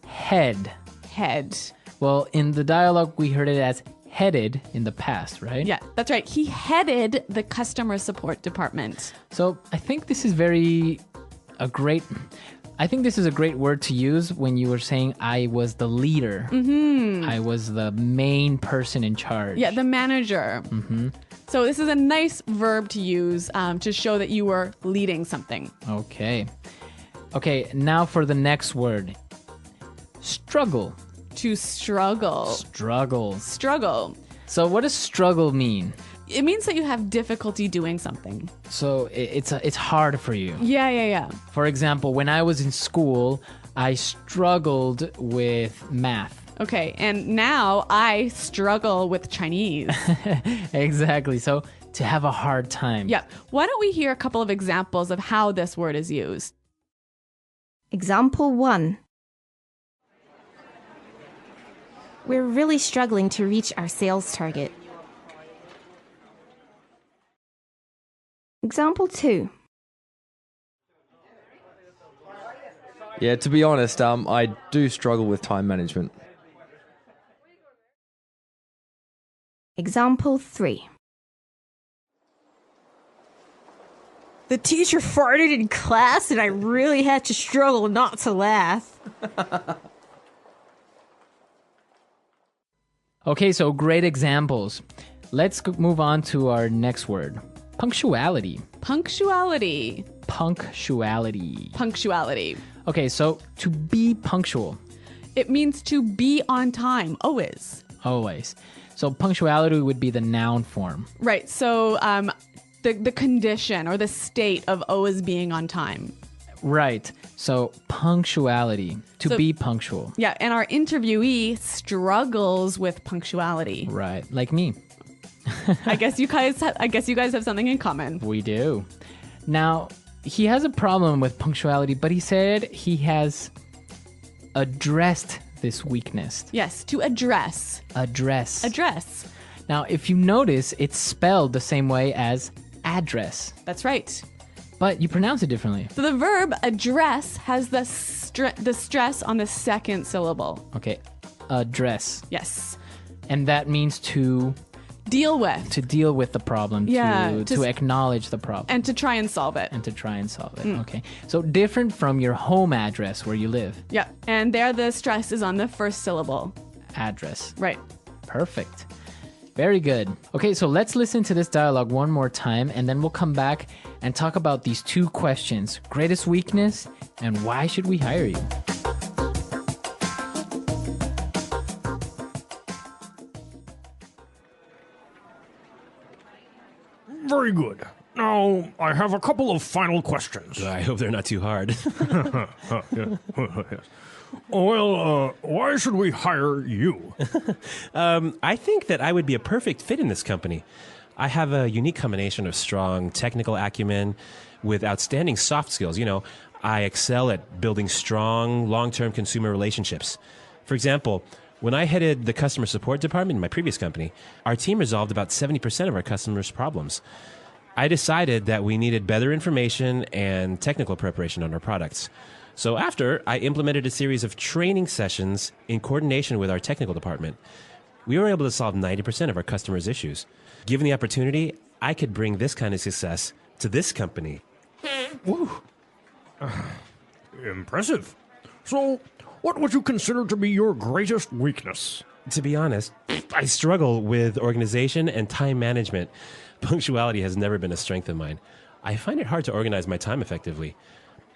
Head. Head. Well, in the dialogue, we heard it as headed in the past, right? Yeah, that's right. He headed the customer support department. So I think this is a great word to use when you were saying I was the leader. Mm-hmm. I was the main person in charge. Yeah, the manager. Mm-hmm. So this is a nice verb to use to show that you were leading something. Okay. Okay, now for the next word. Struggle. To struggle. Struggle. Struggle. So what does struggle mean? It means that you have difficulty doing something. So it's hard for you. Yeah. For example, when I was in school, I struggled with math. Okay, and now I struggle with Chinese. Exactly. So to have a hard time. Yeah. Why don't we hear a couple of examples of how this word is used? Example 1. We're really struggling to reach our sales target. Example 2. Yeah, to be honest, I do struggle with time management. Example 3. The teacher farted in class and I really had to struggle not to laugh. Okay, so great examples. Let's move on to our next word. Punctuality. Punctuality. Punctuality. Punctuality. Okay, so to be punctual. It means to be on time, always. Always. So punctuality would be the noun form. Right, so the condition or the state of always being on time. Right. So punctuality, to be punctual. Yeah, and our interviewee struggles with punctuality. Right, like me. I guess you guys have something in common. We do. Now, he has a problem with punctuality, but he said he has addressed this weakness. Yes, to address. Address. Address. Now, if you notice, it's spelled the same way as address, That's right. but you pronounce it differently. So the verb address has the stress on the second syllable. Okay, address. Yes. And that means to Deal with. deal with the problem, Yeah, to acknowledge the problem. And to try and solve it. And to try and solve it. Okay. So different from your home address where you live. Yeah. And there the stress is on the first syllable. Address. Right. Perfect. Very good. Okay, so let's listen to this dialogue one more time, and then we'll come back and talk about these two questions: greatest weakness and why should we hire you? Very good. Now, I have a couple of final questions. I hope they're not too hard. Well, why should we hire you? I think that I would be a perfect fit in this company. I have a unique combination of strong technical acumen with outstanding soft skills. You know, I excel at building strong, long-term consumer relationships. For example, when I headed the customer support department in my previous company, our team resolved about 70% of our customers' problems. I decided that we needed better information and technical preparation on our products. So after, I implemented a series of training sessions in coordination with our technical department. We were able to solve 90% of our customers' issues. Given the opportunity, I could bring this kind of success to this company. Woo. Impressive. So, what would you consider to be your greatest weakness? To be honest, I struggle with organization and time management. Punctuality has never been a strength of mine. I find it hard to organize my time effectively.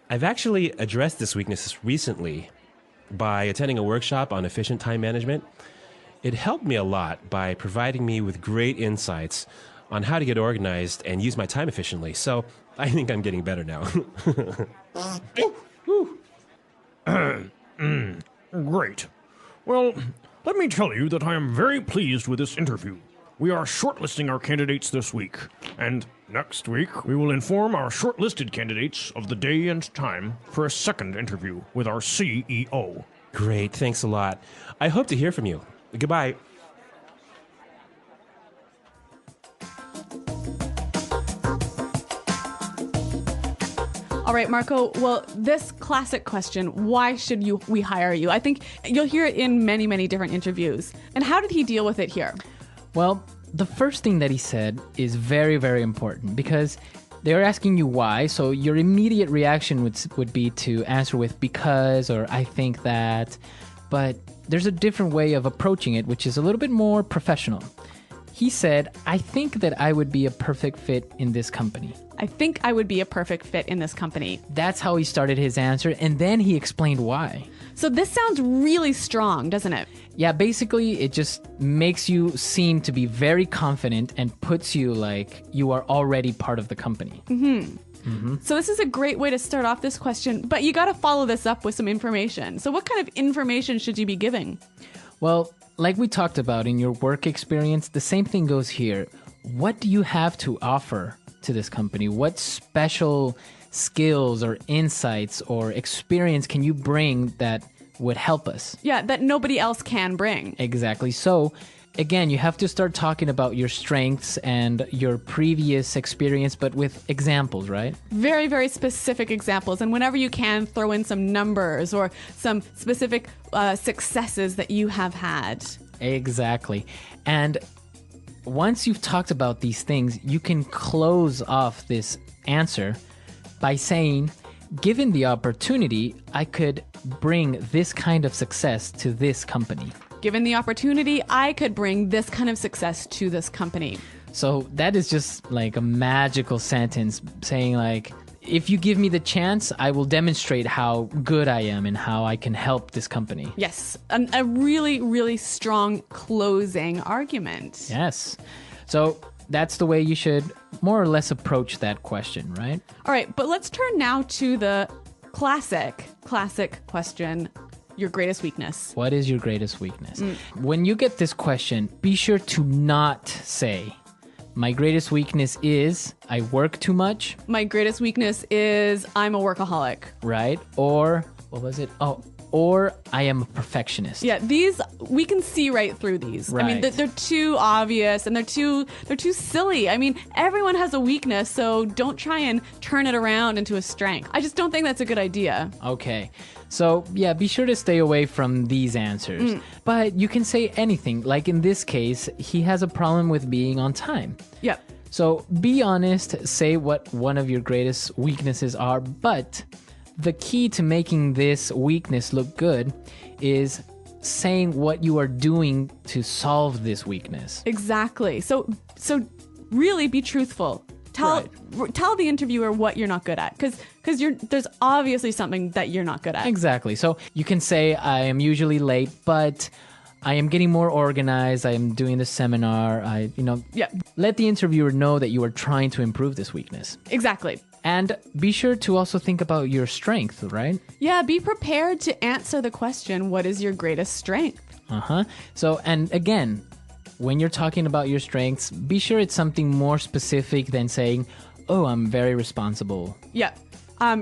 I've actually addressed this weakness recently by attending a workshop on efficient time management. It helped me a lot by providing me with great insights on how to get organized and use my time efficiently. So I think I'm getting better now. Great. Well, let me tell you that I am very pleased with this interview. We are shortlisting our candidates this week, and next week we will inform our shortlisted candidates of the day and time for a second interview with our CEO. Great, thanks a lot. I hope to hear from you. Goodbye. All right, Marco. Well, this classic question, why should we hire you? I think you'll hear it in many, many different interviews. And how did he deal with it here? Well, the first thing that he said is very, very important because they're asking you why. So your immediate reaction would be to answer with because or I think that. But there's a different way of approaching it, which is a little bit more professional. He said, I think that I would be a perfect fit in this company. I think I would be a perfect fit in this company. That's how he started his answer, and then he explained why. So this sounds really strong, doesn't it? Yeah, basically, it just makes you seem to be very confident and puts you like you are already part of the company. So this is a great way to start off this question, but you got to follow this up with some information. So what kind of information should you be giving? Well, like we talked about in your work experience, the same thing goes here. What do you have to offer to this company? What special skills or insights or experience can you bring that would help us? Yeah, that nobody else can bring. Exactly. So again, you have to start talking about your strengths and your previous experience, but with examples, right? Very, very specific examples. And whenever you can, throw in some numbers or some specific successes that you have had. Exactly. And once you've talked about these things, you can close off this answer by saying, given the opportunity, I could bring this kind of success to this company. Given the opportunity, I could bring this kind of success to this company. So that is just like a magical sentence saying like, if you give me the chance, I will demonstrate how good I am and how I can help this company. Yes, a really, really strong closing argument. Yes. So that's the way you should more or less approach that question, right? All right, but let's turn now to the classic question, your greatest weakness. What is your greatest weakness? When you get this question, be sure to not say, My greatest weakness is I work too much, My greatest weakness is I'm a workaholic. right? Or, what was it? Oh, or I am a perfectionist. Yeah, these we can see right through these. I mean, Right. they're too obvious and they're too silly. I mean, everyone has a weakness, so don't try and turn it around into a strength. I just don't think that's a good idea. Okay. So, yeah, be sure to stay away from these answers. But you can say anything. Like in this case, he has a problem with being on time. Yep. So be honest, say what one of your greatest weaknesses are, but the key to making this weakness look good is saying what you are doing to solve this weakness. Exactly. So really be truthful. Tell the interviewer what you're not good at, because there's obviously something that you're not good at. Exactly. So you can say, I am usually late, but I am getting more organized. I am doing the seminar. Yeah. Let the interviewer know that you are trying to improve this weakness. Exactly. And be sure to also think about your strength, right? Yeah, be prepared to answer the question, what is your greatest strength? So, and again, when you're talking about your strengths, be sure it's something more specific than saying, oh, I'm very responsible. Yeah.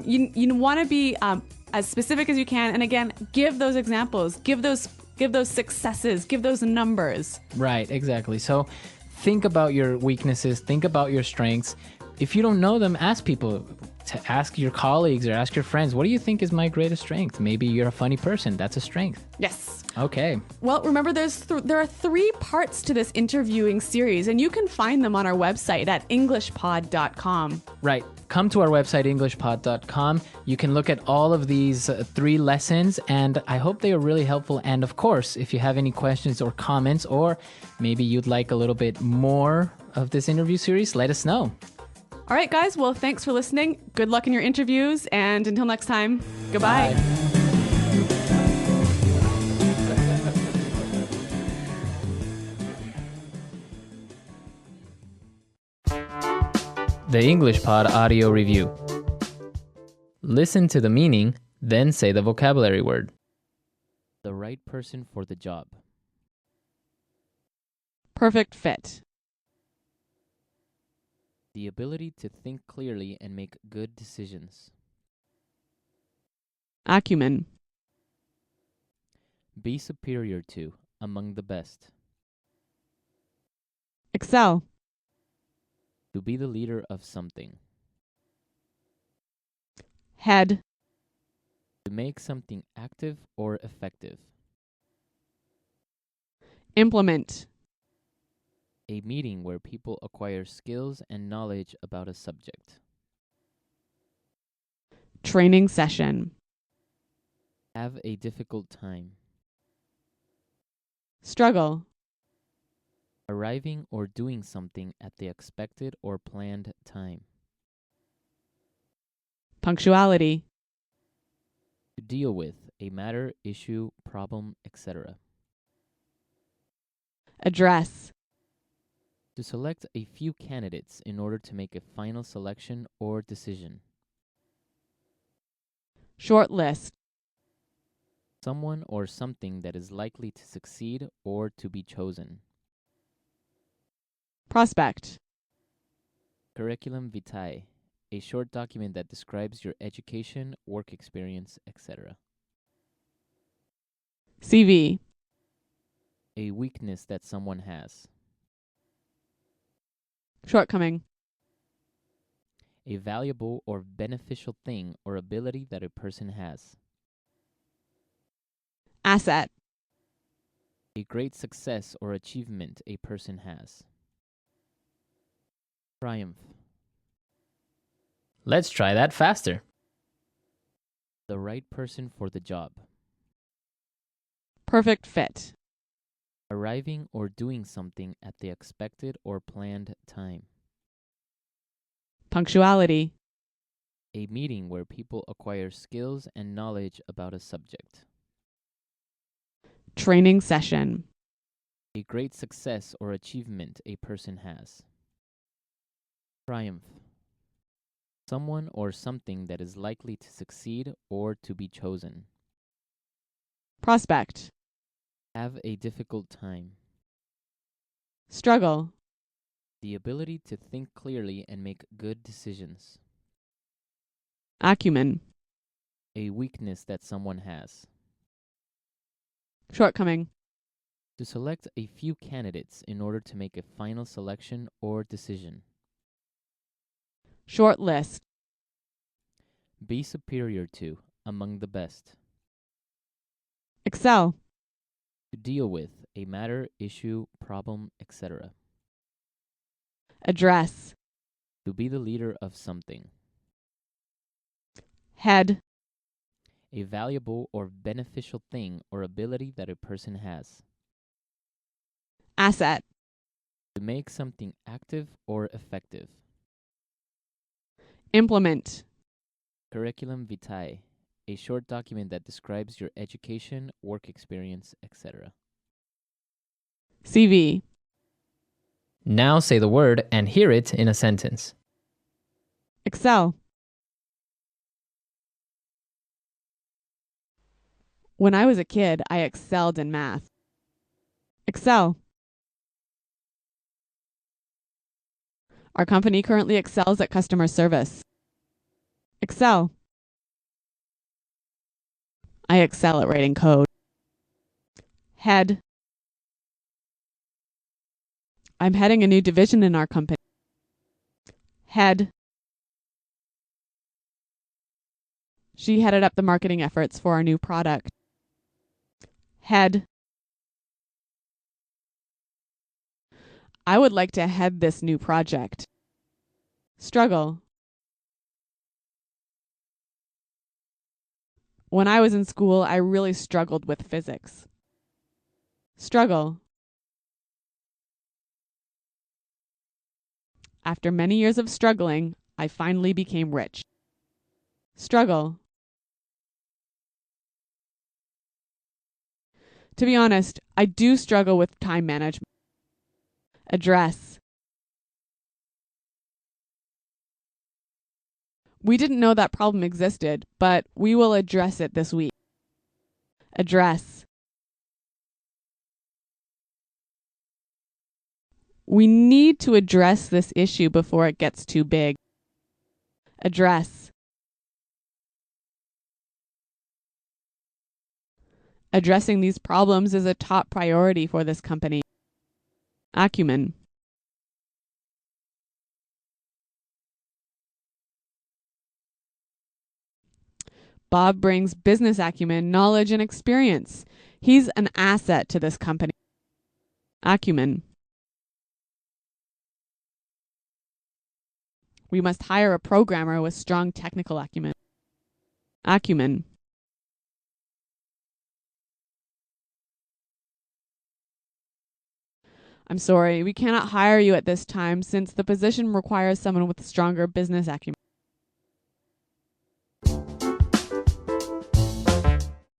You want to be as specific as you can, and again, give those examples, give those successes, give those numbers. Right, exactly. So think about your weaknesses, think about your strengths. If you don't know them, ask people, to ask your colleagues or ask your friends, what do you think is my greatest strength? Maybe you're a funny person. That's a strength. Yes. Okay. Well, remember, there are 3 parts to this interviewing series, and you can find them on our website at englishpod.com. Right. Come to our website, englishpod.com. You can look at all of these 3 lessons, and I hope they are really helpful. And of course, if you have any questions or comments, or maybe you'd like a little bit more of this interview series, let us know. All right, guys. Well, thanks for listening. Good luck in your interviews, and until next time, goodbye. The English Pod Audio Review. Listen to the meaning, then say the vocabulary word. The right person for the job. Perfect fit. The ability to think clearly and make good decisions. Acumen. Be superior to, among the best. Excel. To be the leader of something. Head. To make something active or effective. Implement. A meeting where people acquire skills and knowledge about a subject. Training session. Have a difficult time. Struggle. Arriving or doing something at the expected or planned time. Punctuality. To deal with a matter, issue, problem, etc. Address. To select a few candidates in order to make a final selection or decision. Shortlist. Someone or something that is likely to succeed or to be chosen. Prospect. Curriculum vitae, a short document that describes your education, work experience, etc. CV. A weakness that someone has. Shortcoming. A valuable or beneficial thing or ability that a person has. Asset. A great success or achievement a person has. Triumph. Let's try that faster. The right person for the job. Perfect fit. Arriving or doing something at the expected or planned time. Punctuality. A meeting where people acquire skills and knowledge about a subject. Training session. A great success or achievement a person has. Triumph. Someone or something that is likely to succeed or to be chosen. Prospect. Have a difficult time. Struggle. The ability to think clearly and make good decisions. Acumen. A weakness that someone has. Shortcoming. To select a few candidates in order to make a final selection or decision. Short list. Be superior to, among the best. Excel. To deal with, a matter, issue, problem, etc. Address. To be the leader of something. Head. A valuable or beneficial thing or ability that a person has. Asset. To make something active or effective. Implement. Curriculum vitae. A short document that describes your education, work experience, etc. CV. Now say the word and hear it in a sentence. Excel. When I was a kid, I excelled in math. Excel. Our company currently excels at customer service. Excel. I excel at writing code. Head. I'm heading a new division in our company. Head. She headed up the marketing efforts for our new product. Head. I would like to head this new project. Struggle. When I was in school, I really struggled with physics. Struggle. After many years of struggling, I finally became rich. Struggle. To be honest, I do struggle with time management. Address. We didn't know that problem existed, but we will address it this week. Address. We need to address this issue before it gets too big. Address. Addressing these problems is a top priority for this company. Acumen. Bob brings business acumen, knowledge, and experience. He's an asset to this company. Acumen. We must hire a programmer with strong technical acumen. Acumen. I'm sorry, we cannot hire you at this time since the position requires someone with stronger business acumen.